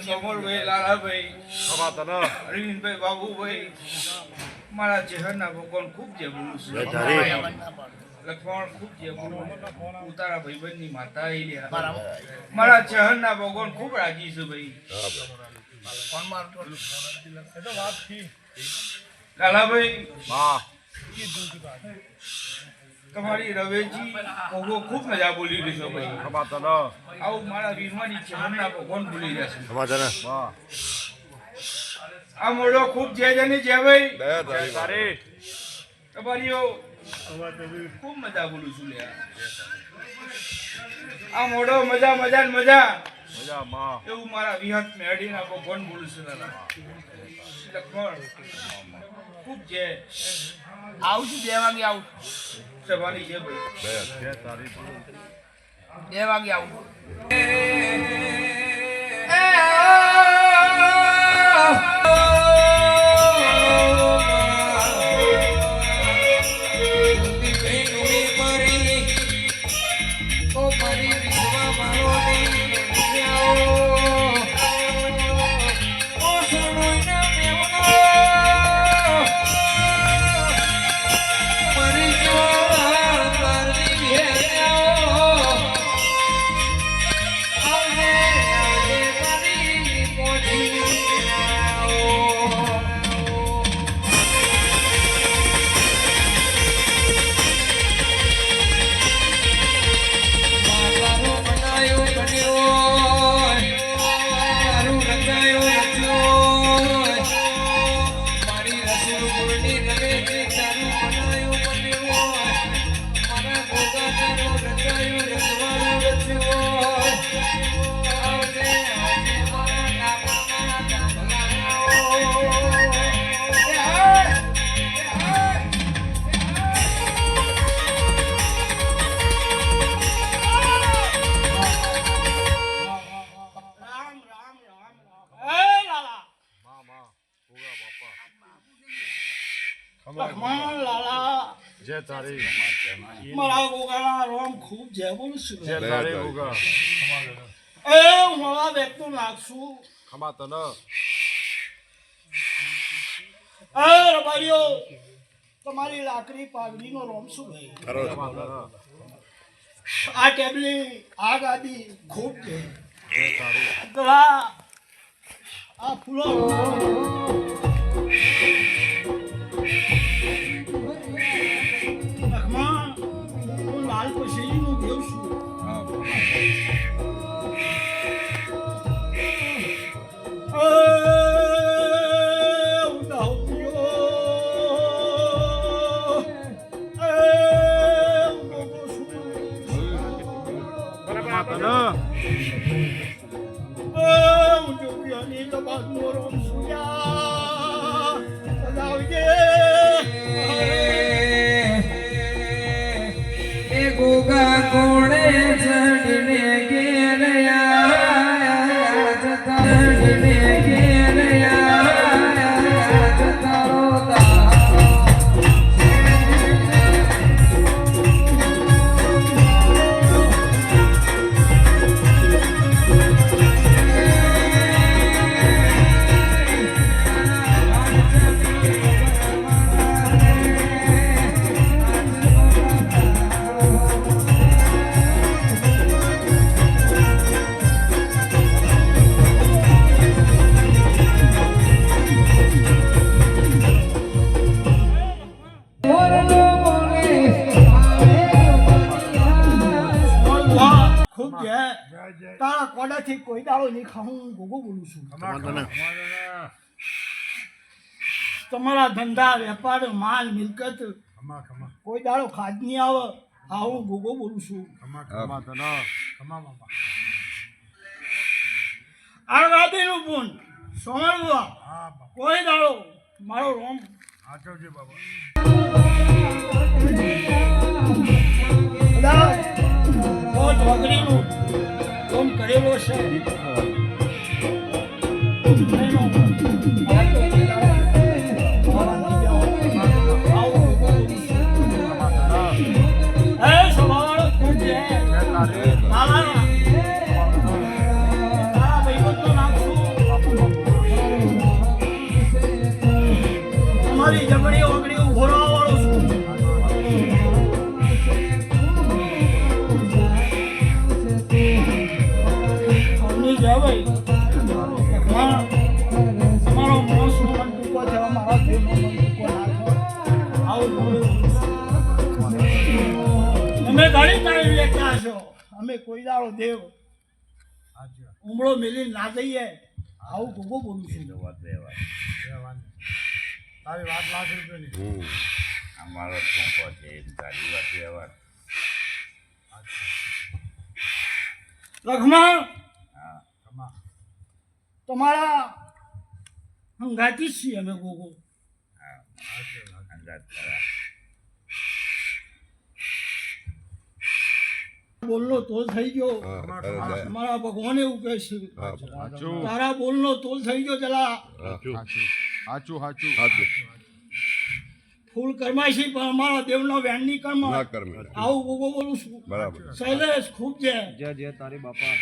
સમરભાઈ, લાલાભાઈ, અરવિંદભાઈ, બાબુભાઈ, મારા ચહેરના ભગવાન ખૂબ જે બોલું છું. લખવાણ ખૂબ જે બોલું ઉતારા ભાઈબંધની માતા મારા ચહેરના ભગવાન ખૂબ રાજી છે ભાઈ. લાલાભાઈ, તમારી રવેજી ભગવો ખૂબ મજા બોલી રહી છે ભાઈ. આવું મારા વીરમાની ચહેરના ભગવાન બોલી રહ્યા છે. આ મોડો ખૂબ જે જની છે ભાઈ. તમારી ખૂબ મજા બોલું છું લે. આ મોડો મજા મજા ને મજા એવું મારા વિહત મેળીના ભગવાન બોલું છું. લખમણ ખૂબ જે આવું છું 2 વાગે આવું સવારી છે ભાઈ. 2 વાગે આવું. લખમણ લાલા જય તારી મારા ગોગાના રોમ ખૂબ જય બોલું છું. જય તારી ગોગા એ મારા વ્યક્તિ નાખશું. ખમા તને એ રબારીઓ તમારી લાકડી પાઘડીનો રોમ શું ભાઈ. આ ટેબલી આ ગાદી ખૂબ છે. આ ફૂલો લાલ પસેલી નું દેવ છું. ગોગા કોણે ચડીને ઘેરયા ચડીને ઘેરયા તારો તારા કોડાથી કોઈ દાડો નહીં ખાઉં. ગોગો બોલું છું. તમારા ધંધા વેપાર માલ મિલકત કોઈ દાડો ખાદ નહીં આવે. હા હું ગોગો બોલું છું. આ ગાદીનું પૂન સમજવા કોઈ દાડો મારો રોમ વગડીનું રોમ કરેલો છે. ભાઈબંધો નાખશું અમારો દેવ ઉમળો મેલી ના જઈએ આવું ભોગો બોલું છું તારી વાત લાખ રૂપિયાની અમારો ટૂંકો છે તારી વાત વ્યવહાર લખમણ હા તમારા હંગાતી જ છીએ અમે ગોગો હા અંદાજ કરા બોલનો તોલ થઈ ગયો મારા ભગવાન એવું કહે છે સાચું તારા બોલનો તોલ થઈ ગયો જલા સાચું સાચું ફૂલ કરમાય છે પણ અમારા દેવનો વેણની કર્મ આવું ગોગો બોલું છું શૈલેષ ખૂબ છે જય જય તારી બાપા